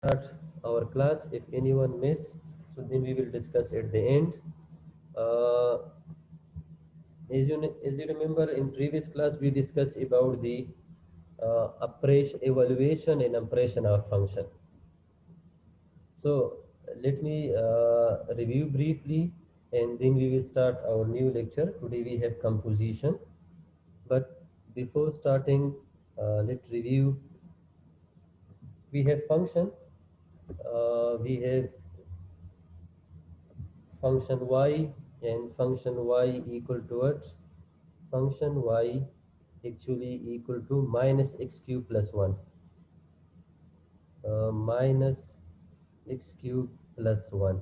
start our class. If anyone miss, so then we will discuss at the end. Uh, as you remember, in previous class we discussed about the operation, evaluation and operation of function. So let me review briefly, and then we will start our new lecture. Today we have composition, but before starting, let's review. We have function. We have function y, and function y equal to what? Function y actually equal to minus x cube plus 1, minus x cube plus 1.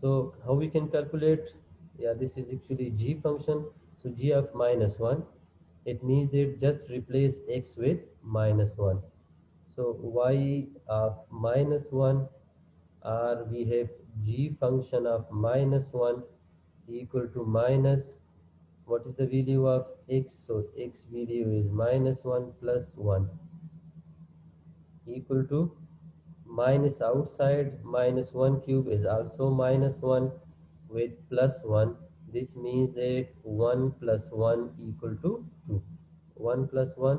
So how we can calculate? Yeah, this is actually g function. So g of minus 1, it means that just replace x with minus 1. So y of minus 1, or we have g function of minus 1 equal to minus, what is the value of x? So x value is minus 1 plus 1 equal to minus outside minus 1 cube is also minus 1 with plus 1. This means that 1 plus 1 equal to 2. 1 plus 1,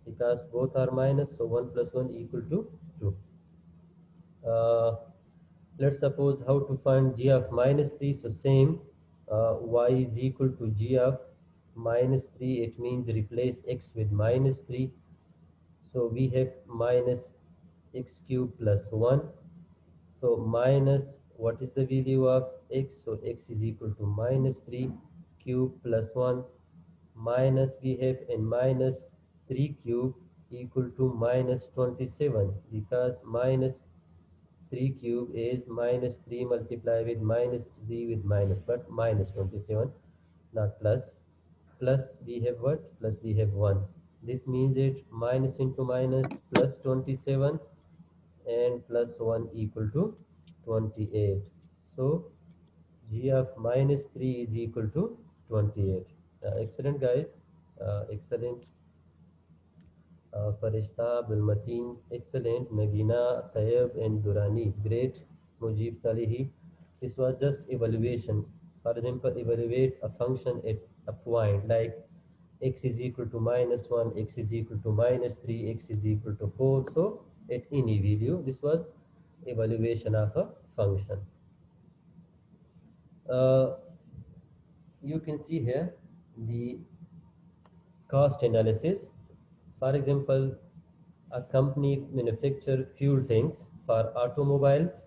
because both are minus, so 1 plus 1 equal to 2. Uh, let's suppose how to find g of minus 3. So same, y is equal to g of minus 3. It means replace x with minus 3. So we have minus x cube plus 1. So minus, what is the value of x? So x is equal to minus 3 cube plus 1, minus we have in minus 3 cube equal to minus 27, because minus 3 cube is minus 3 multiplied with minus 3 with minus, but minus 27, not plus. Plus we have what? Plus we have 1. This means that minus into minus plus 27 and plus 1 equal to 28. So g of minus 3 is equal to 28. Excellent guys. Excellent. Farishta, Abdul excellent. Nagina, Tayyib and Durani, great. Mujib Salihi. This was just evaluation. For example, evaluate a function at a point like x is equal to minus 1, x is equal to minus 3, x is equal to 4. So at any value, this was evaluation of a function. Uh, you can see here the cost analysis. For example, a company manufacture fuel tanks for automobiles.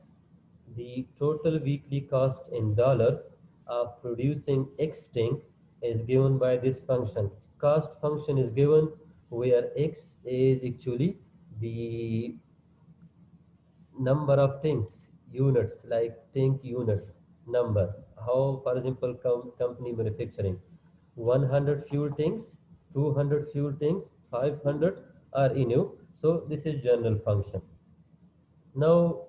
The total weekly cost in dollars of producing X tank is given by this function. Cost function is given where X is actually the number of tanks, units, like tank units number. How, for example, company manufacturing 100 fuel tanks, 200 fuel tanks, 500 are enough. So this is general function. Now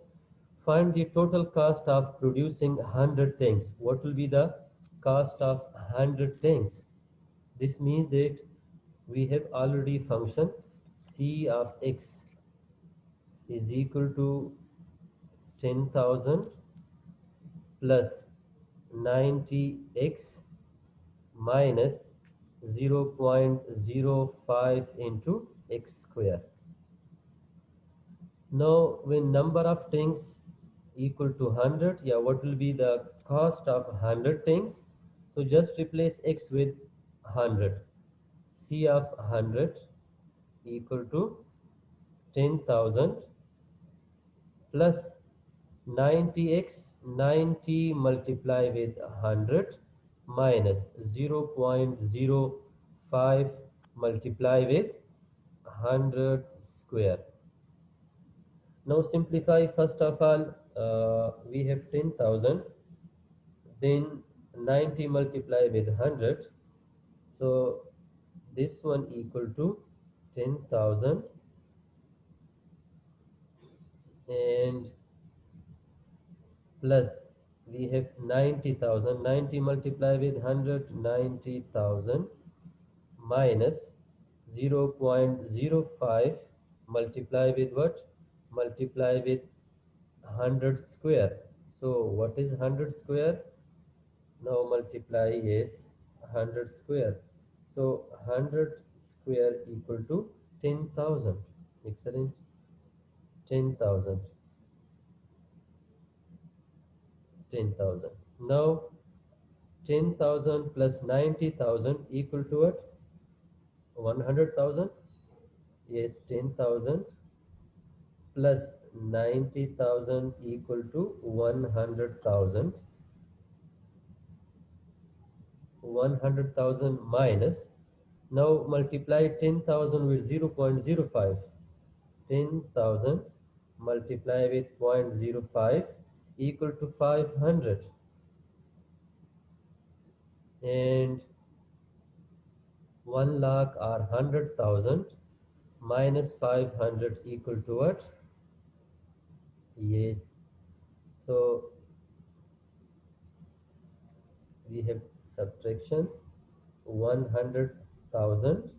find the total cost of producing 100 tanks. What will be the cost of 100 tanks? This means that we have already function C of x is equal to 10,000 plus 90x minus 0.05 into x square. Now when number of tanks equal to 100, yeah, what will be the cost of 100 tanks? So just replace x with 100. C of 100 equal to 10,000 plus 90x, 90 multiply with 100 minus 0.05 multiply with 100 square. Now simplify. First of all, we have 10,000, then 90 multiply with 100. So this one equal to 10,000 and plus we have 90,000. 90 multiply with 100, 90,000 minus 0.05 multiply with what? multiply with 100 square. So what is 100 square? Now multiply is 100 square. So 100 square equal to 10,000. Excellent. 10,000. 10,000. Now 10,000 plus 90,000 equal to what? 100,000. Yes, 10,000 plus 90,000 equal to 100,000. 100,000 minus. Now multiply 10,000 with 0.05. 10,000 multiply with 0.05 equal to 500. And 1 lakh or 100,000 minus 500 equal to what? Yes. So we have subtraction 100,000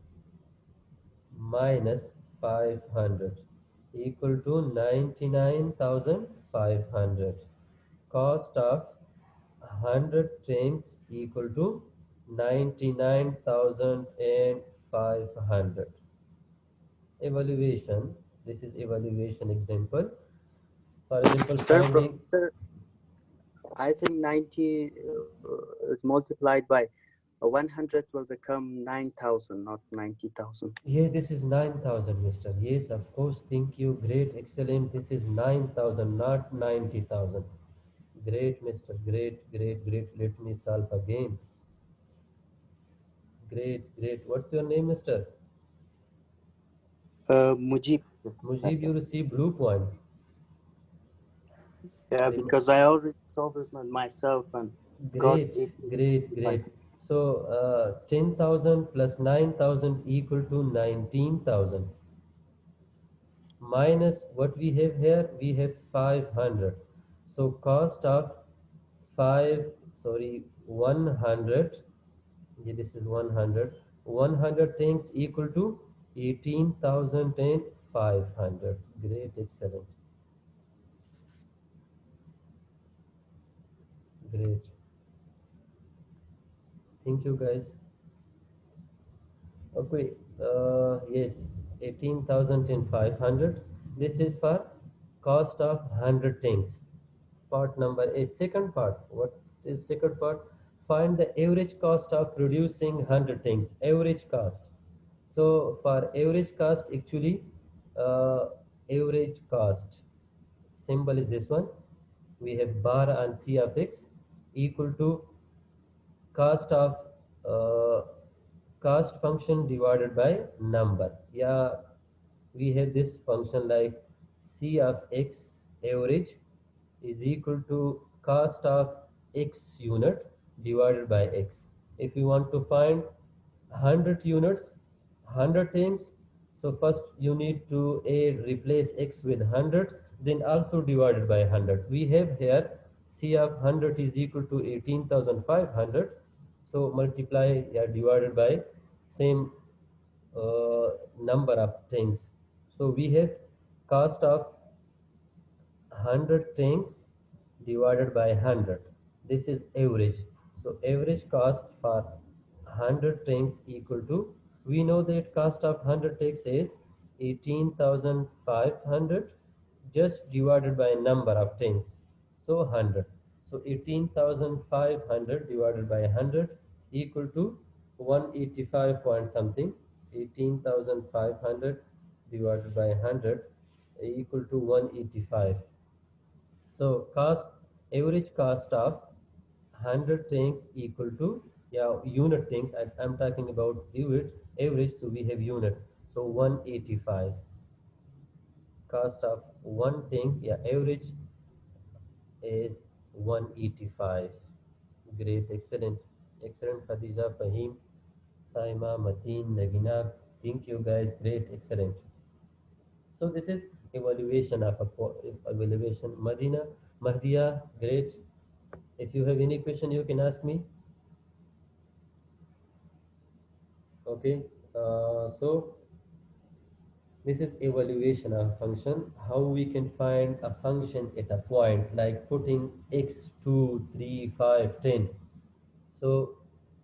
minus 500 equal to 99,500. Cost of 100 things equal to 99,500. Evaluation. This is evaluation example. For example, Sir, finding. Professor, I think 90 is multiplied by 100 will become 9,000, not 90,000. Yeah, this is 9,000, mister. Yes, of course. Thank you. Great. Excellent. This is 9,000, not 90,000. Great, mister. Great, great, great. Let me solve again. Great, great. What's your name, mister? Mujib, Mujib, you Professor. receive blue point. Yeah, Rem- because I already solved it myself and got Great, 18. great, great. So 10,000 plus 9,000 equal to 19,000 minus what we have here, we have 500. So cost of 5, sorry, 100, yeah, this is 100. 100 things equal to 18,500. Great, excellent, great. Thank you, guys. Okay, yes, 18,500. This is for cost of 100 things. Part number 8. Second part. What is second part? Find the average cost of producing 100 things. Average cost. So for average cost, actually, uh, average cost symbol is this one. We have bar and C of x equal to cost of uh, cost function divided by number. Yeah, we have this function like C of x average is equal to cost of x unit divided by x. If you want to find 100 units, 100 things, so first you need to a replace x with 100, then also divided by 100. We have here C of 100 is equal to 18,500, so multiply, yeah, divided by same number of things. So we have cost of 100 things divided by 100. This is average. So average cost for 100 things equal to, we know that cost of 100 things is 18,500 just divided by number of things. So 100. So 18,500 divided by 100 equal to 185 point something. 18,500 divided by 100 equal to 185. So cost, average cost of 100 things equal to, yeah, unit things. I'm talking about unit average, so we have unit. So 185. Cost of one thing, yeah, average is 185. Great, excellent, excellent. Khadija, Fahim, Saima, Mateen, Nagina. Thank you guys. Great, excellent. So this is evaluation of evaluation. Madina, Mahdia, great. If you have any question, you can ask me. Okay. So This is evaluation of function, how we can find a function at a point like putting x 2, 3, 5, 10. So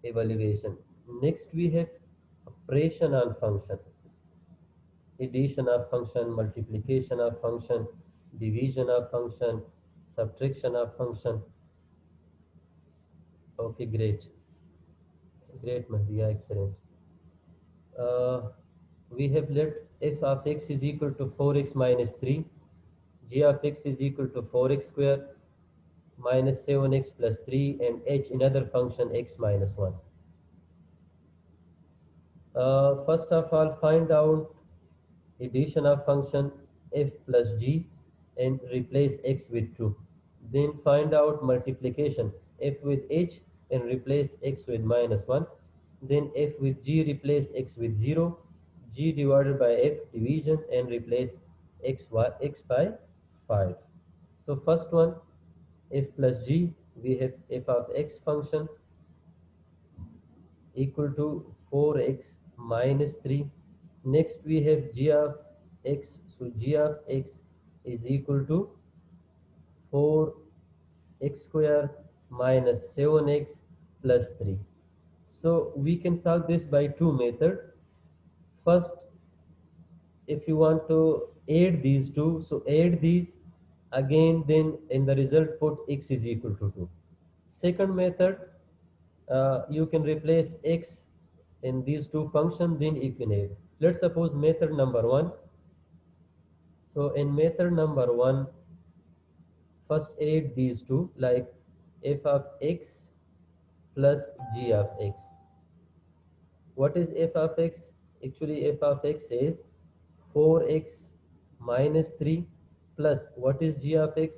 evaluation. Next we have operation on function, addition of function, multiplication of function, division of function, subtraction of function. Okay, great Mahdiya, excellent. uh, we have let f of x is equal to 4x minus 3, g of x is equal to 4x square minus 7x plus 3, and h another function x minus 1. First of all, find out addition of function f plus g and replace x with 2. Then find out multiplication f with h and replace x with minus 1. Then f with g replace x with 0. G divided by f division and replace x by 5. So first one, f plus g, we have f of x function equal to 4x minus 3. Next we have g of x. So g of x is equal to 4x square minus 7x plus 3. So we can solve this by two methods. First, if you want to add these two, so add these again, then in the result put x is equal to 2. Second method, you can replace x in these two functions, then you can add. Let's suppose method number one. So in method number one, first add these two like f of x plus g of x. What is f of x? Actually, f of x is 4x minus 3 plus what is g of x?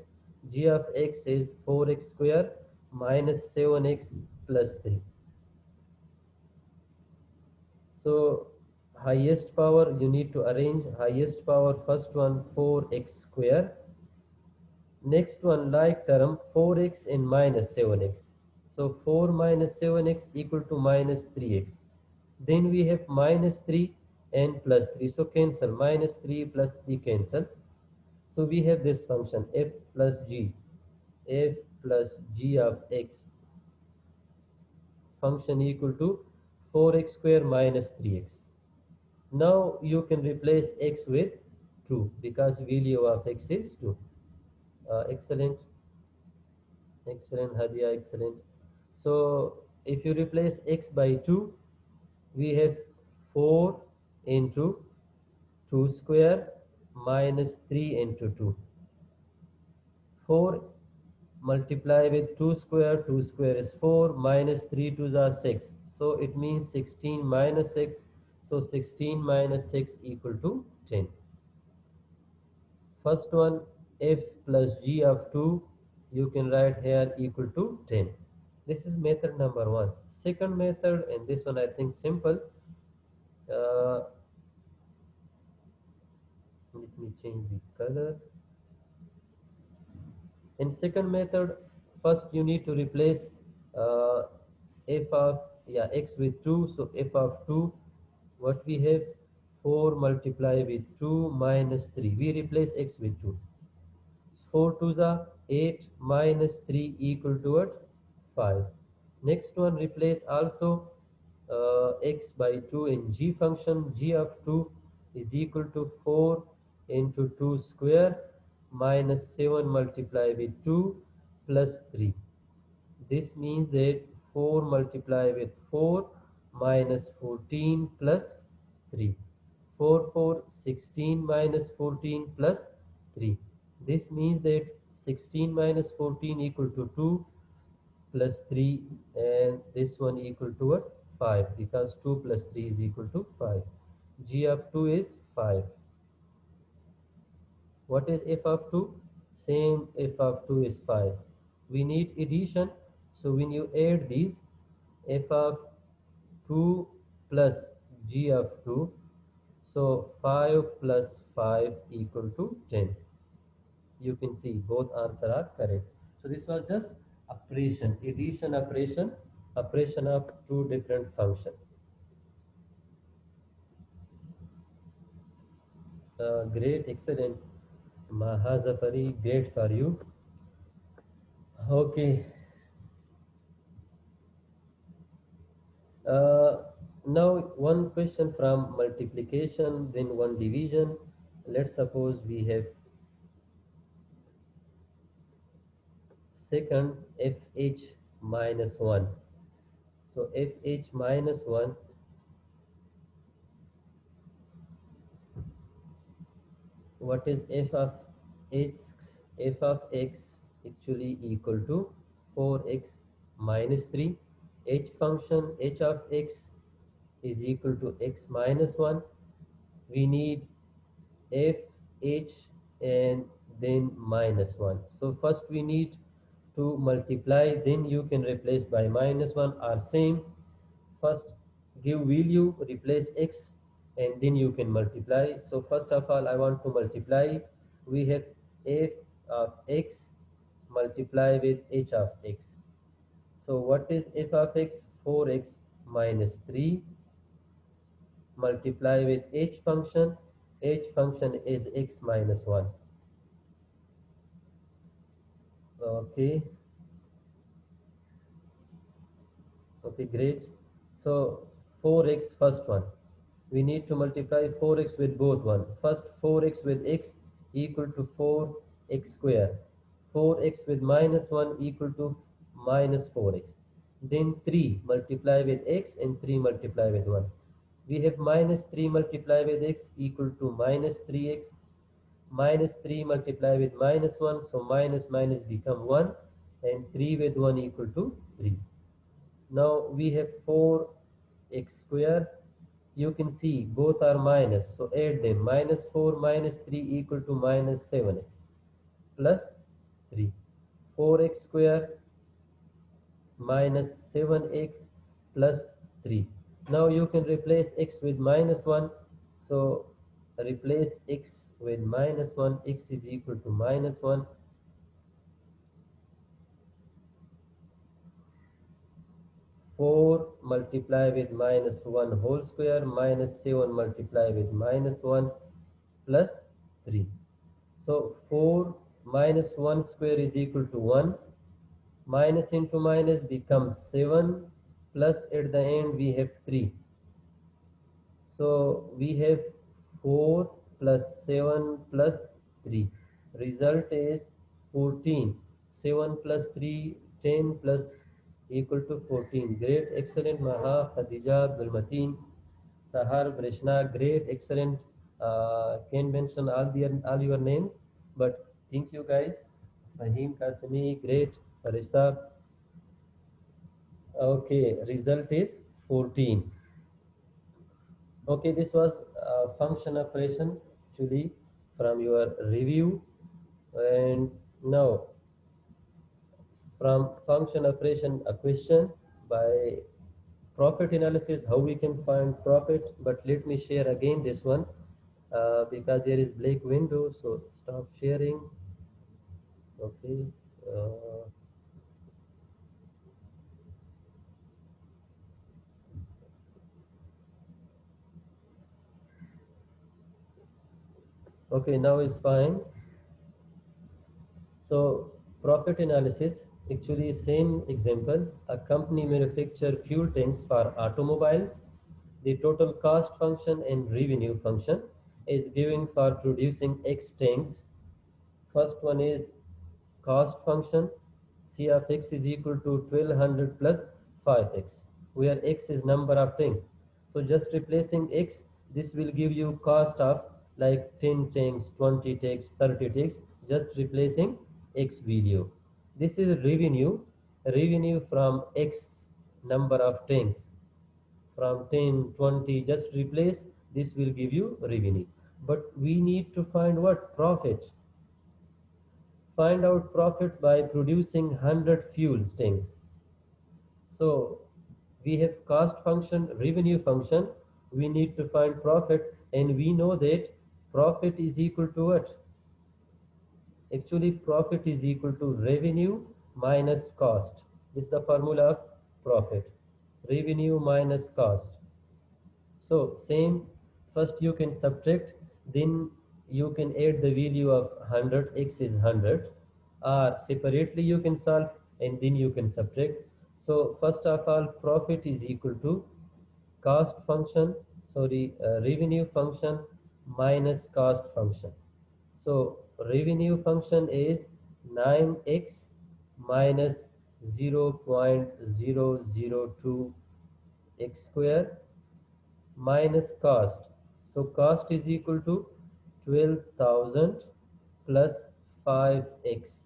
G of x is 4x square minus 7x plus 3. So highest power, you need to arrange highest power. First one 4x square. Next one like term 4x and minus 7x. So 4 minus 7x equal to minus 3x. Then we have minus 3 and plus 3. So cancel, minus 3 plus 3 cancel. So we have this function f plus g. F plus g of x function equal to 4x square minus 3x. Now you can replace x with 2 because value of x is 2. Excellent, excellent Hadia, excellent. So if you replace x by 2, we have 4 into 2 square minus 3 into 2. 4 multiply with 2 square is 4, minus 3 2s are 6. So it means 16 minus 6. So 16 minus 6 equal to 10. First one, f plus g of 2, you can write here equal to 10. This is method number one. Second method, and this one I think simple. Uh, Let me change the color. In second method, first you need to replace uh, f of x with 2. So f of 2, what we have, 4 multiply with 2 minus 3. We replace x with 2. 4 2s are 8 minus 3 equal to what? 5. Next one, replace also x by 2 in g function. G of 2 is equal to 4 into 2 square minus 7 multiply with 2 plus 3. This means that 4 multiply with 4 minus 14 plus 3. 4 4 16 minus 14 plus 3. This means that 16 minus 14 equal to 2 plus 3, and this one equal to what? 5, because 2 plus 3 is equal to 5. G of 2 is 5. What is f of 2? Same, f of 2 is 5. We need addition. So when you add these, f of 2 plus g of 2, so 5 plus 5 equal to 10. You can see both answers are correct. So this was just operation, addition operation, operation of two different functions. Great, excellent. Mahazafari, great for you. Okay. Uh, Now one question from multiplication, then one division. Let's suppose we have second fh minus 1. So fh minus 1, what is f of x? F of x actually equal to 4x minus 3. H function h of x is equal to x minus 1. We need f h and then minus 1. So first we need to multiply, then you can replace by minus 1 or same. First give value, replace x, and then you can multiply. So first of all I want to multiply. We have f of x multiply with h of x. So what is f of x? 4x minus 3 multiply with h function. H function is x minus 1. Okay, okay, great. So 4x first one. We need to multiply 4x with both one. First 4x with x equal to 4x square. 4x with minus 1 equal to minus 4x. Then 3 multiply with x and 3 multiply with 1. We have minus 3 multiply with x equal to minus 3x. Minus 3 multiply with minus 1, so minus minus become 1, and 3 with 1 equal to 3. Now we have 4x square. You can see both are minus, so add them. Minus 4 minus 3 equal to minus 7x plus 3. 4x square minus 7x plus 3. Now you can replace x with minus 1. So replace x with minus 1. X is equal to minus 1. 4 multiply with minus 1 whole square minus 7 multiply with minus 1 plus 3. So 4 minus 1 square is equal to 1. Minus into minus becomes 7 plus at the end we have 3. So we have 4 plus 7 plus 3. Result is 14. 7 plus 3, 10 plus equal to 14. Great, excellent. Maha, Khadija, Abdul Sahar, Brishna, great, excellent. Can mention all your names, but thank you guys. Fahim Kasimi, great. Farishta, okay. Result is 14. Okay, this was function operation actually from your review. And now from function operation a question by profit analysis, how we can find profit. But let me share again this one because there is black window, so stop sharing. Okay, uh, okay, now it's fine. So profit analysis, actually same example. A company manufacture fuel tanks for automobiles. The total cost function and revenue function is given for producing X tanks. First one is cost function. C of X is equal to 1200 plus 5X, where X is number of tanks. So just replacing X, this will give you cost of like 10 tanks, 20 tanks, 30 tanks, just replacing X value. This is revenue from X number of tanks, from 10, 20, just replace, this will give you revenue. But we need to find what? Profit. Find out profit by producing 100 fuel tanks. So we have cost function, revenue function. We need to find profit, and we know that profit is equal to what? Actually, profit is equal to revenue minus cost. This is the formula of profit. Revenue minus cost. So same, first you can subtract, then you can add the value of 100, x is 100, or separately you can solve and then you can subtract. So first of all, profit is equal to cost function, sorry, revenue function minus cost function. So revenue function is 9x minus 0.002 x square minus cost. So cost is equal to 12,000 plus 5x.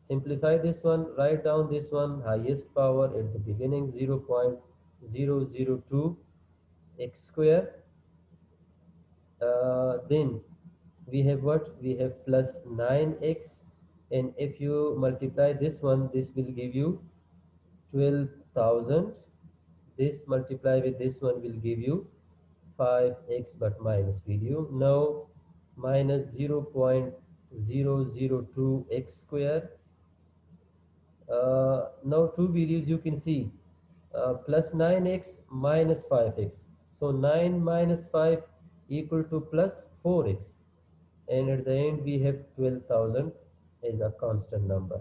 Simplify this one, write down this one, highest power at the beginning 0.002 x square. Then we have what? We have plus 9x, and if you multiply this one, this will give you 12,000. This multiply with this one will give you 5x, but minus value. Now minus 0.002 x square. Now two values you can see, plus 9x minus 5x. So 9 minus 5 equal to plus 4x, and at the end we have 12,000 as a constant number.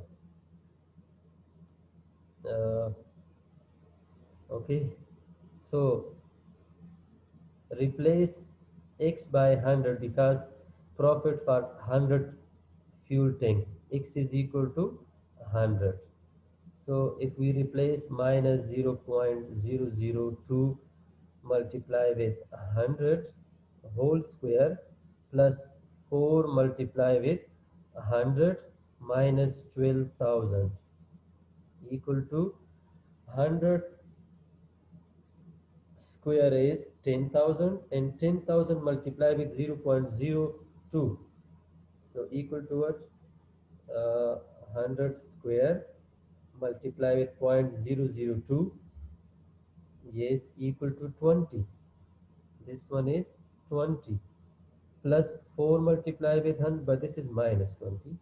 uh, okay, so replace x by 100 because profit for 100 fuel tanks, x is equal to 100. So if we replace minus 0.002 multiply with 100 whole square plus 4 multiply with 100 minus 12,000 equal to 100 square is 10,000, and 10,000 multiplied with 0.02, so equal to what? 100 square multiplied with 0.002, yes, equal to 20. This one is 20 plus 4 multiplied with 100, but this is minus 20.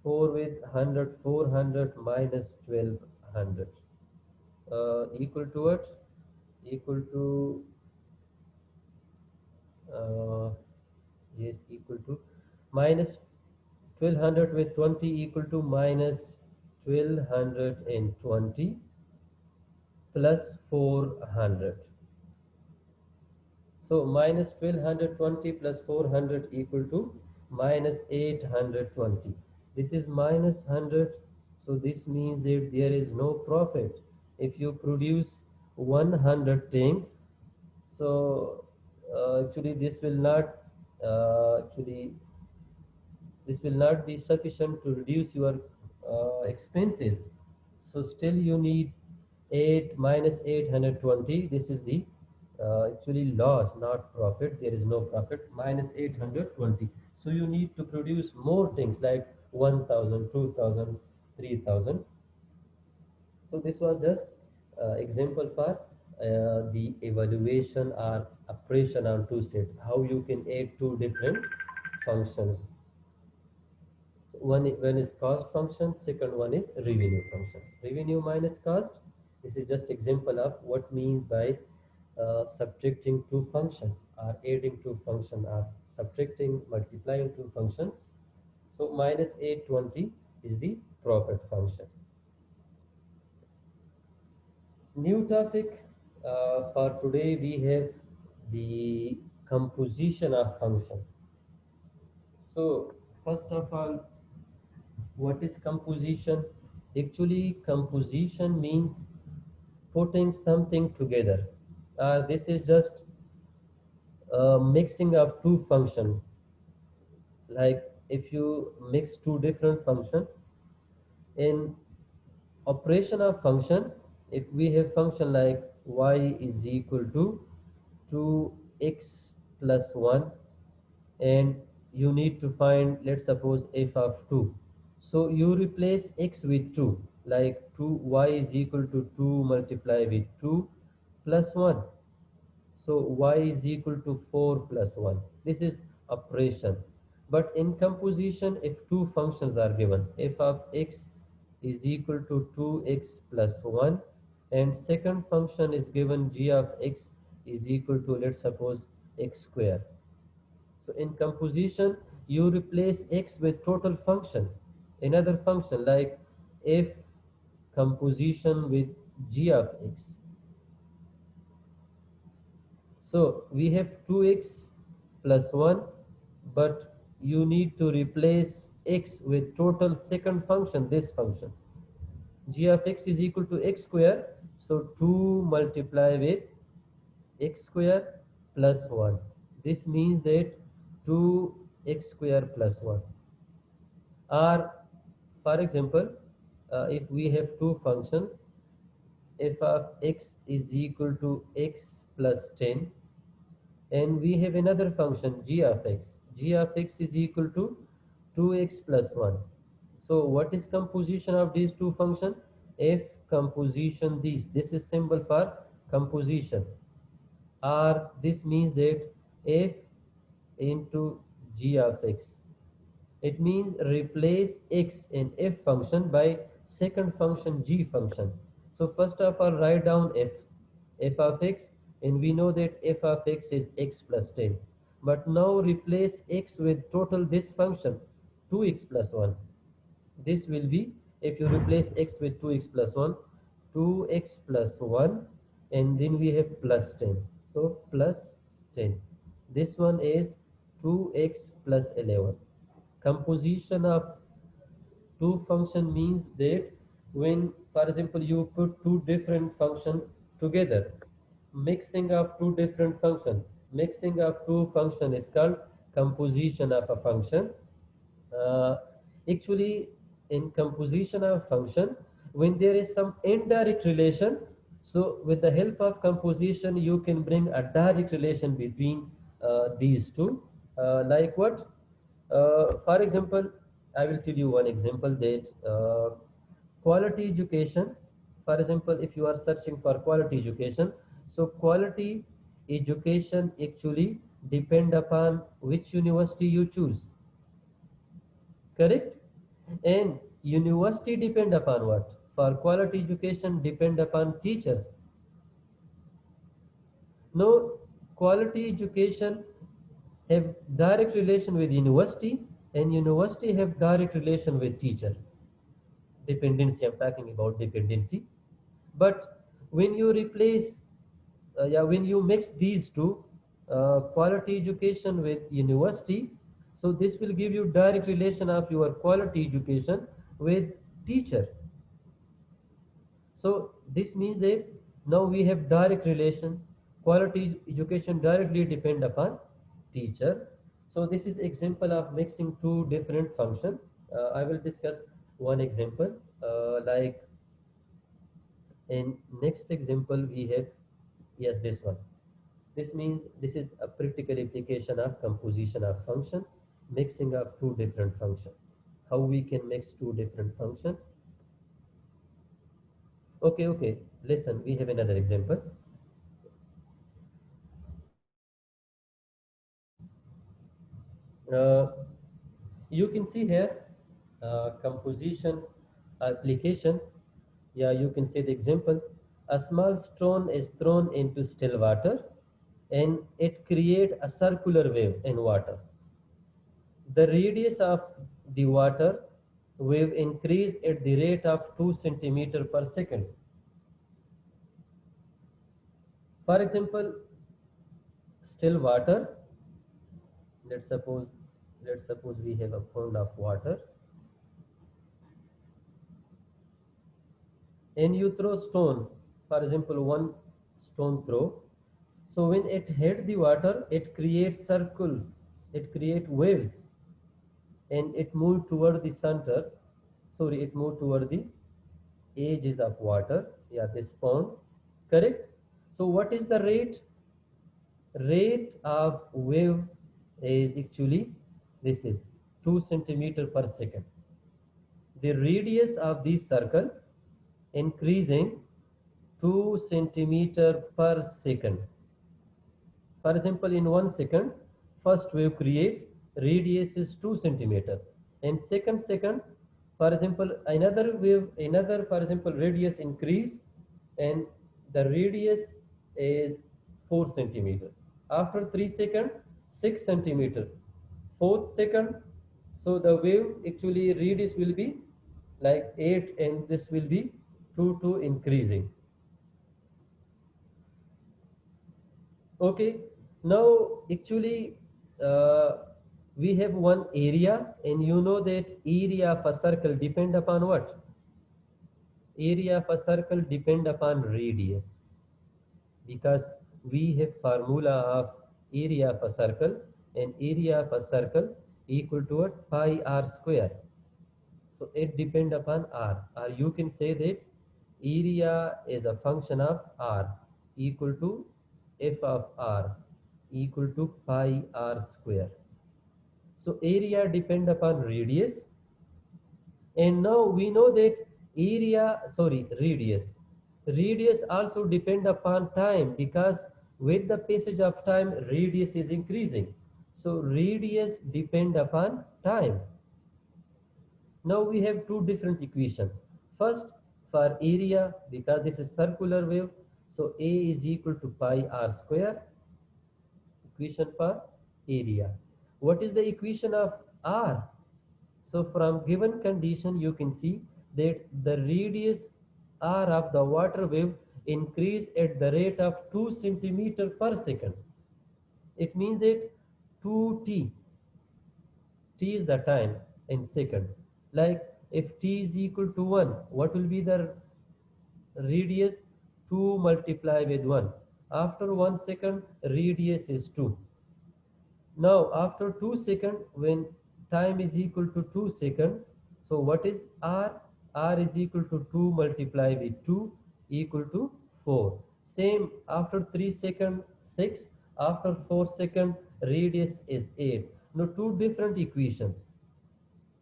4 with 100, 400 minus 1200, equal to what? Equal to uh, yes, equal to minus 1200 with 20 equal to minus 1220 plus 400. So minus 1220 plus 400 equal to minus 820. This is minus 100. So this means that there is no profit. If you produce 100 tanks, so actually this will not be sufficient to reduce your expenses. So still you need 8 minus 820. This is the actually loss, not profit. There is no profit. Minus 820. So you need to produce more things like 1,000, 2,000, 3,000. So this was just example for the evaluation or operation on two set. How you can add two different functions. One is cost function, second one is revenue function. Revenue minus cost. This is just example of what means by subtracting two functions or adding two functions or subtracting, multiplying two functions. So minus 820 is the profit function. New topic for today, we have the composition of function. So first of all, what is composition? Actually, composition means putting something together. This is just mixing of two functions. Like if you mix two different functions in operation of function, if we have function like y is equal to 2x plus 1, and you need to find, let's suppose, f of 2. So you replace x with 2, like 2y is equal to 2 multiplied with 2 plus 1. So y is equal to 4 plus 1. This is operation. But in composition, if two functions are given, f of x is equal to 2x plus 1, and second function is given, g of x is equal to, let's suppose, x square. So in composition, you replace x with total function, another function like f composition with g of x. So we have 2x plus 1, but you need to replace x with total second function, this function. G of x is equal to x square, so 2 multiply with x square plus 1. This means that 2x square plus 1. Or for example, if we have two functions, f of x is equal to x plus 10, and we have another function g of x. G of x is equal to 2x plus 1. So what is composition of these two functions? F composition these. This is symbol for composition. Or this means that f into g of x. It means replace x in f function by second function g function. So first of all, write down f of x, and we know that f of x is x plus 10. But now replace x with total this function, 2x plus 1. This will be, if you replace x with 2x plus 1, 2x plus 1, and then we have plus 10. So plus 10. This one is 2x plus 11. Composition of two function means that when, for example, you put two different functions together, mixing of two different functions, mixing of two function is called composition of a function. uh, Actually, in composition of function, when there is some indirect relation, so with the help of composition you can bring a direct relation between these two. Like what? For example, I will tell you one example that quality education. For example, if you are searching for quality education, so quality education actually depend upon which university you choose. Correct? And university depend upon what? For quality education depend upon teachers. No, quality education have direct relation with university, and university have direct relation with teacher. Dependency, I'm talking about dependency. But when you replace, when you mix these two, quality education with university, so this will give you direct relation of your quality education with teacher. So this means that now we have direct relation. Quality education directly depend upon teacher. So this is example of mixing two different functions. I will discuss one example. Like in next example we have, yes, this one. This means this is a practical application of composition of function, mixing of two different functions. How we can mix two different functions? Okay, okay. Listen, we have another example. Uh, you can see here composition application. Yeah, you can see the example. A small stone is thrown into still water, and it creates a circular wave in water. The radius of the water wave increase at the rate of 2 centimeter per second. For example, still water. Let's suppose let's suppose we have a pond of water, and you throw stone, for example one stone throw. So when it hit the water, it creates circles, it creates waves, and it moved toward the center. Sorry, it moved toward the edges of water. Yeah, this pond. Correct. So what is the rate of wave? Is actually, this is 2 centimeter per second. The radius of this circle increasing 2 centimeter per second. For example, in 1 second, first wave create, radius is 2 centimeter. And second, for example, another wave, another, for example, radius increase, and the radius is 4 centimeter. After 3 seconds, 6 centimeter. Fourth second, so the wave actually radius will be like 8 and this will be 2 increasing. Okay, now actually uh, we have one area, and you know that area of a circle depend upon what? Area of a circle depend upon radius, because we have formula of area of a circle, and area of a circle equal to what? Pi r square. So it depend upon r, or you can say that area is a function of r equal to f of r equal to pi r square. So area depend upon radius, and now we know that radius also depend upon time, because with the passage of time radius is increasing. So radius depend upon time. Now we have two different equations. First, for area, because this is circular wave, so A is equal to pi r square, equation for area. What is the equation of r? So from given condition, you can see that the radius r of the water wave increase at the rate of 2 centimeter per second. It means that 2t, t is the time in second. Like if t is equal to 1, what will be the radius? 2 multiply with 1. After 1 second, radius is 2. Now after 2 second, when time is equal to 2 second, so what is r? R is equal to 2 multiply with 2 equal to 4. Same after 3 second, 6. After 4 second, radius is 8. Now two different equations,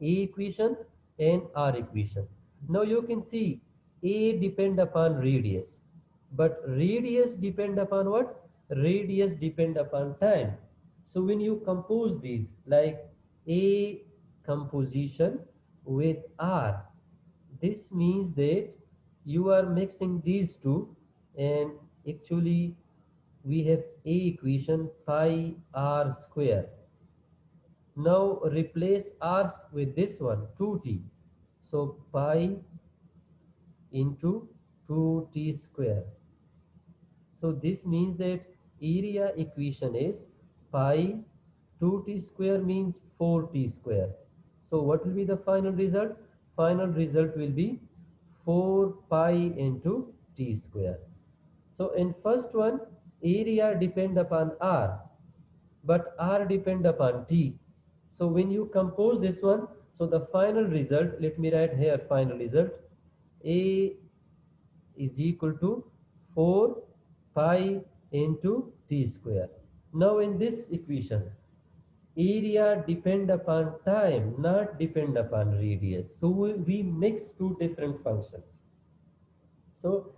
A equation and R equation. Now you can see A depend upon radius, but radius depend upon what? Radius depend upon time. So when you compose these, like A composition with R, this means that you are mixing these two, and actually we have A equation pi r square. Now replace r with this one, 2t. So pi into 2t square. So this means that area equation is pi 2t square means 4t square. So what will be the final result? Final result will be 4 pi into t square. So in first one, area depend upon r, but r depend upon t. So when you compose this one, so the final result, let me write here final result, A is equal to 4 pi into t square. Now in this equation, area depend upon time, not depend upon radius. So we mix two different functions. So